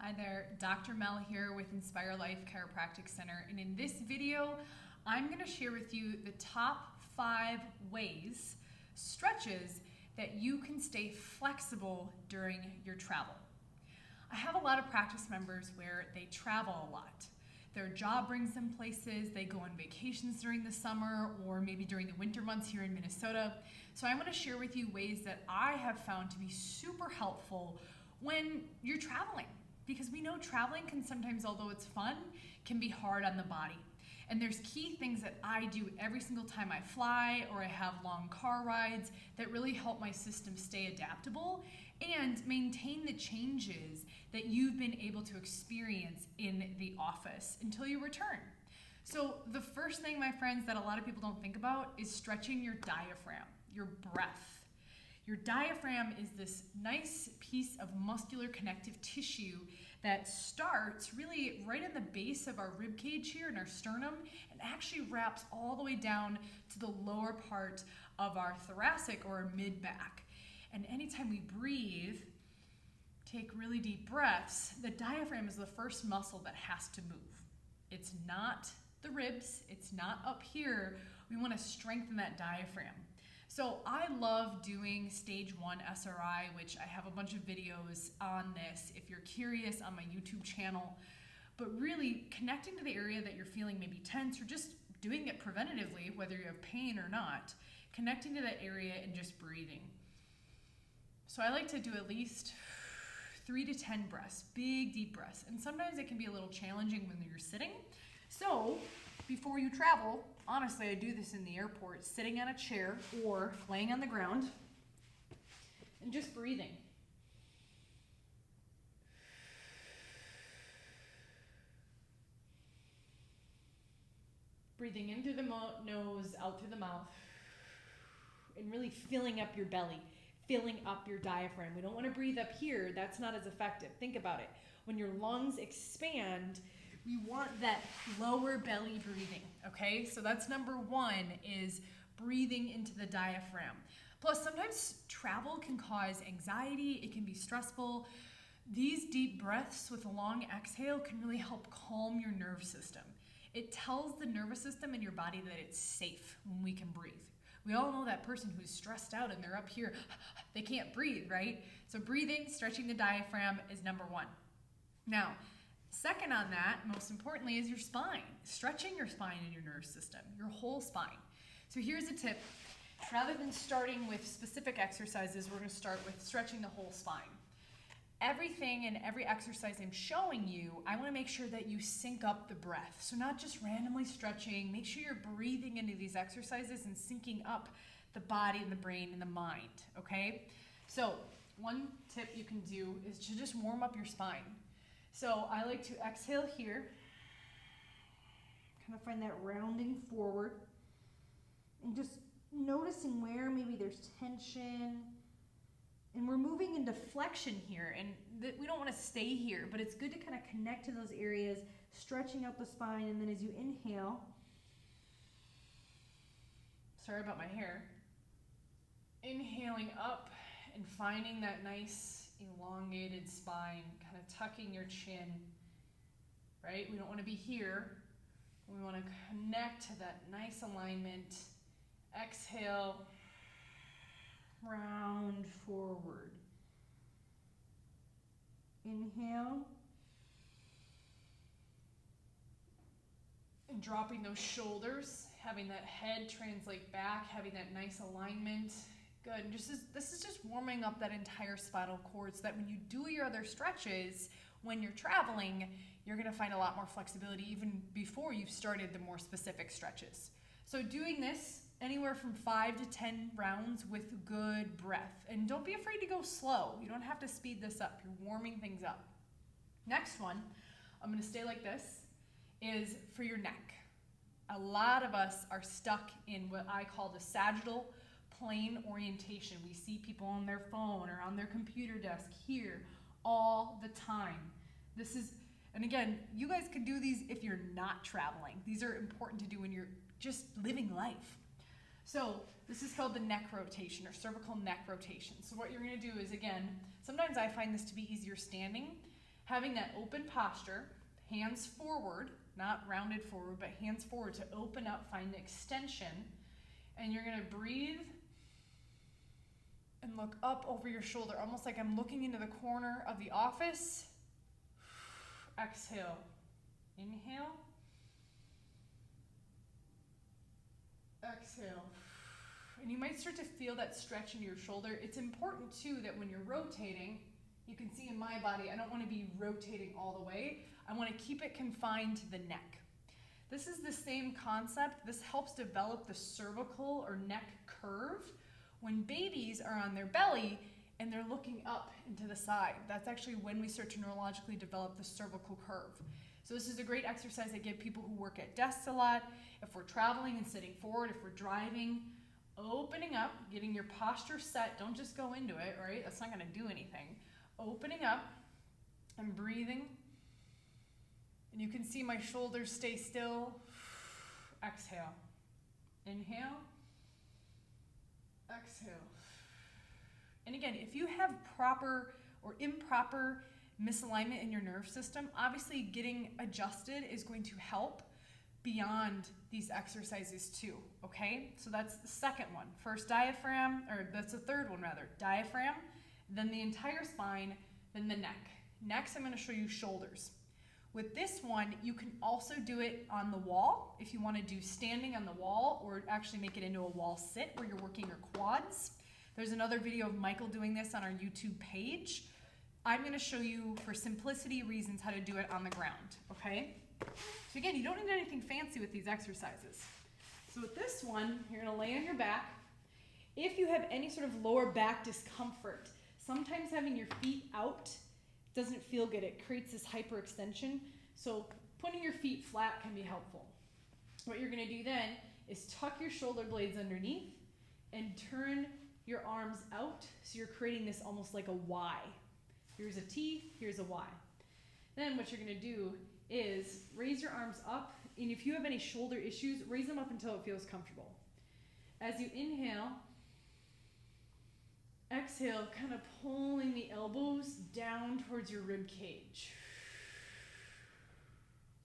Hi there, Dr. Mel here with Life Chiropractic Center, and in this video, I'm going to share with you the top 5 ways, stretches, that you can stay flexible during your travel. I have a lot of practice members where they travel a lot. Their job brings them places, they go on vacations during the summer or maybe during the winter months here in Minnesota. So I'm going to share with you ways that I have found to be super helpful when you're traveling. Because we know traveling can sometimes, although it's fun, can be hard on the body. And there's key things that I do every single time I fly or I have long car rides that really help my system stay adaptable and maintain the changes that you've been able to experience in the office until you return. So the first thing, my friends, that a lot of people don't think about is stretching your diaphragm, your breath. Your diaphragm is this nice piece of muscular connective tissue that starts really right in the base of our rib cage here in our sternum and actually wraps all the way down to the lower part of our thoracic or our mid-back. And anytime we breathe, take really deep breaths, the diaphragm is the first muscle that has to move. It's not the ribs, it's not up here. We want to strengthen that diaphragm. So I love doing stage 1 SRI, which I have a bunch of videos on this if you're curious on my YouTube channel. But really connecting to the area that you're feeling maybe tense or just doing it preventatively, whether you have pain or not, connecting to that area and just breathing. So I like to do at least 3 to 10 breaths, big deep breaths. And sometimes it can be a little challenging when you're sitting. So before you travel, honestly, I do this in the airport, sitting on a chair or laying on the ground and just breathing. Breathing in through the nose, out through the mouth, and really filling up your belly, filling up your diaphragm. We don't want to breathe up here. That's not as effective. Think about it. When your lungs expand, we want that lower belly breathing, okay? So that's number 1, is breathing into the diaphragm. Plus, sometimes travel can cause anxiety. It can be stressful. These deep breaths with a long exhale can really help calm your nerve system. It tells the nervous system in your body that it's safe when we can breathe. We all know that person who's stressed out and they're up here, they can't breathe, right? So breathing, stretching the diaphragm is number 1. Now, second on that, most importantly, is your spine. Stretching your spine and your nerve system, your whole spine. So here's a tip. Rather than starting with specific exercises, we're going to start with stretching the whole spine. Everything and every exercise I'm showing you, I want to make sure that you sync up the breath. So not just randomly stretching, make sure you're breathing into these exercises and syncing up the body and the brain and the mind, okay? So one tip you can do is to just warm up your spine. So I like to exhale here, kind of find that rounding forward, and just noticing where maybe there's tension. And we're moving into flexion here, and we don't want to stay here, but it's good to kind of connect to those areas, stretching out the spine, and then as you inhale, sorry about my hair, inhaling up and finding that nice elongated spine, kind of tucking your chin, right? We don't want to be here. We want to connect to that nice alignment. Exhale, round forward. Inhale. And dropping those shoulders, having that head translate back, having that nice alignment. Good. And this is just warming up that entire spinal cord so that when you do your other stretches, when you're traveling, you're going to find a lot more flexibility even before you've started the more specific stretches. So doing this anywhere from 5 to 10 rounds with good breath. And don't be afraid to go slow. You don't have to speed this up. You're warming things up. Next one, I'm going to stay like this, is for your neck. A lot of us are stuck in what I call the sagittal plane orientation. We see people on their phone or on their computer desk here all the time. And again, you guys can do these if you're not traveling. These are important to do when you're just living life. So this is called the neck rotation or cervical neck rotation. So what you're going to do is, again, sometimes I find this to be easier standing. Having that open posture, hands forward, not rounded forward, but hands forward to open up, find extension. And you're gonna breathe and look up over your shoulder, almost like I'm looking into the corner of the office. Exhale. Inhale. Exhale. And you might start to feel that stretch in your shoulder. It's important too that when you're rotating, you can see in my body, I don't want to be rotating all the way. I want to keep it confined to the neck. This is the same concept. This helps develop the cervical or neck curve when babies are on their belly and they're looking up into the side. That's actually when we start to neurologically develop the cervical curve. So this is a great exercise I give people who work at desks a lot. If we're traveling and sitting forward, if we're driving, opening up, getting your posture set. Don't just go into it, right? That's not going to do anything. Opening up and breathing. And you can see my shoulders stay still. Exhale. Inhale. Exhale. And again, if you have proper or improper misalignment in your nerve system, obviously getting adjusted is going to help beyond these exercises too, okay? So that's the second one. First diaphragm, or that's the third one rather. Diaphragm, then the entire spine, then the neck. Next, I'm gonna show you shoulders. With this one, you can also do it on the wall if you wanna do standing on the wall, or actually make it into a wall sit where you're working your quads. There's another video of Michael doing this on our YouTube page. I'm gonna show you, for simplicity reasons, how to do it on the ground, okay? So again, you don't need anything fancy with these exercises. So with this one, you're gonna lay on your back. If you have any sort of lower back discomfort, sometimes having your feet out doesn't feel good. It creates this hyperextension. So putting your feet flat can be helpful. What you're gonna do then is tuck your shoulder blades underneath and turn your arms out, so you're creating this almost like a Y. Here's a T, here's a Y. Then what you're gonna do is raise your arms up, and if you have any shoulder issues, raise them up until it feels comfortable. As you inhale, exhale, kind of pulling the elbows down towards your rib cage.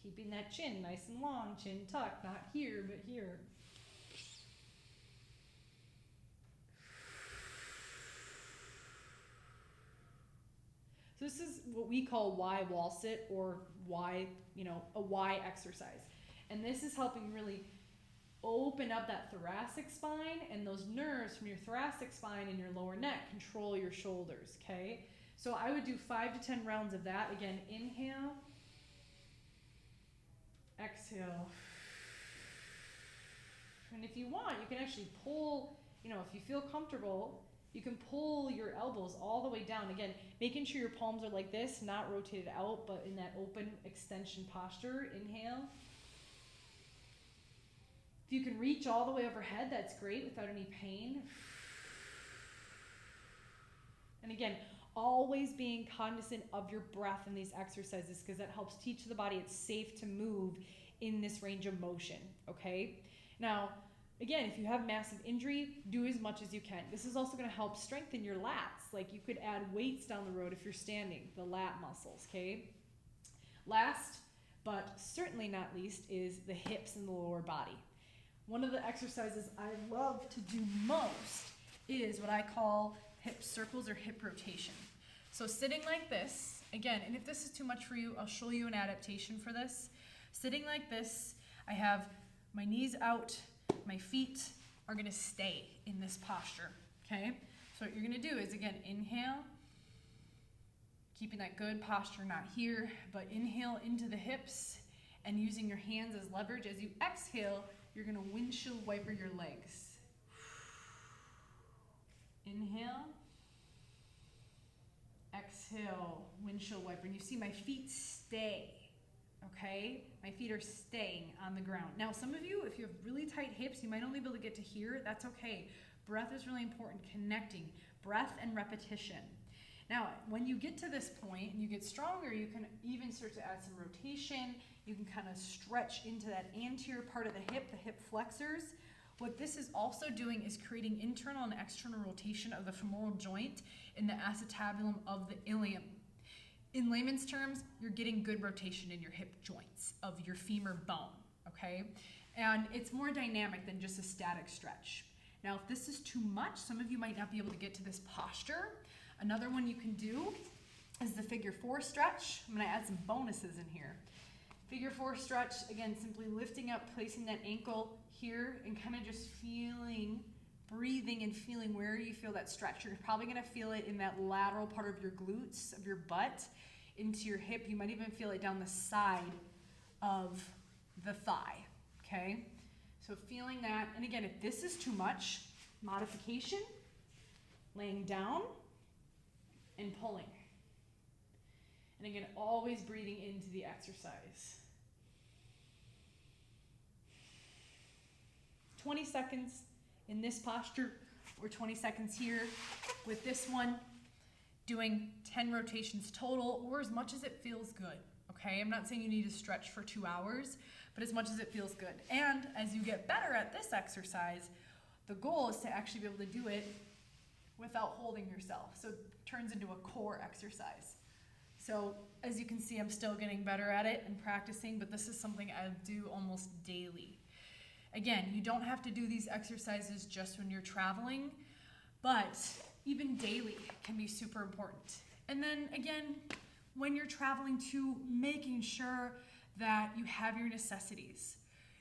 Keeping that chin nice and long, chin tucked, not here, but here. So this is what we call Y wall sit, or Y, a Y exercise. And this is helping really open up that thoracic spine, and those nerves from your thoracic spine and your lower neck control your shoulders, okay? So I would do 5 to 10 rounds of that. Again, inhale, exhale. And if you want, you can actually pull, if you feel comfortable, you can pull your elbows all the way down. Again, making sure your palms are like this, not rotated out, but in that open extension posture. Inhale. If you can reach all the way overhead, that's great without any pain. And again, always being cognizant of your breath in these exercises, because that helps teach the body it's safe to move in this range of motion, okay? Now, again, if you have massive injury, do as much as you can. This is also going to help strengthen your lats. Like, you could add weights down the road if you're standing, the lat muscles, okay? Last, but certainly not least, is the hips and the lower body. One of the exercises I love to do most is what I call hip circles or hip rotation. So sitting like this, again, and if this is too much for you, I'll show you an adaptation for this. Sitting like this, I have my knees out, my feet are gonna stay in this posture, okay? So what you're gonna do is, again, inhale, keeping that good posture, not here, but inhale into the hips and using your hands as leverage. As you exhale, you're gonna windshield wiper your legs. Inhale, exhale, windshield wiper. And you see my feet stay, okay? My feet are staying on the ground. Now, some of you, if you have really tight hips, you might only be able to get to here. That's okay. Breath is really important, connecting. Breath and repetition. Now, when you get to this point and you get stronger, you can even start to add some rotation. You can kind of stretch into that anterior part of the hip flexors. What this is also doing is creating internal and external rotation of the femoral joint in the acetabulum of the ilium. In layman's terms, you're getting good rotation in your hip joints of your femur bone, okay? And it's more dynamic than just a static stretch. Now, if this is too much, some of you might not be able to get to this posture. Another one you can do is the figure 4 stretch. I'm gonna add some bonuses in here. Figure 4 stretch, again, simply lifting up, placing that ankle here and kind of just breathing and feeling where you feel that stretch. You're probably gonna feel it in that lateral part of your glutes, of your butt, into your hip. You might even feel it down the side of the thigh, okay? So feeling that, and again, if this is too much, modification, laying down and pulling. And again, always breathing into the exercise. 20 seconds in this posture, or 20 seconds here with this one, doing 10 rotations total, or as much as it feels good, okay? I'm not saying you need to stretch for 2 hours, but as much as it feels good. And as you get better at this exercise, the goal is to actually be able to do it without holding yourself. So it turns into a core exercise. So as you can see, I'm still getting better at it and practicing, but this is something I do almost daily. Again, you don't have to do these exercises just when you're traveling, but even daily can be super important. And then again, when you're traveling too, making sure that you have your necessities,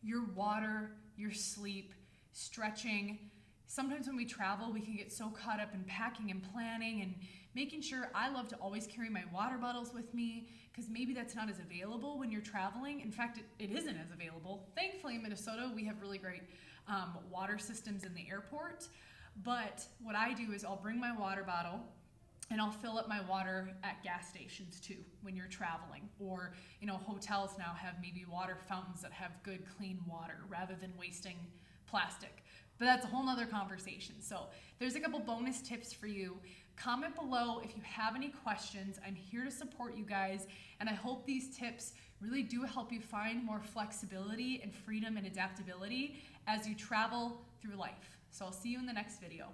your water, your sleep, stretching. Sometimes when we travel, we can get so caught up in packing and planning and making sure. I love to always carry my water bottles with me because maybe that's not as available when you're traveling. In fact, it isn't as available. Thankfully in Minnesota, we have really great water systems in the airport. But what I do is I'll bring my water bottle and I'll fill up my water at gas stations too when you're traveling. Or, hotels now have maybe water fountains that have good, clean water rather than wasting plastic. But that's a whole nother conversation. So there's a couple bonus tips for you. Comment below if you have any questions. I'm here to support you guys, and I hope these tips really do help you find more flexibility and freedom and adaptability as you travel through life. So I'll see you in the next video.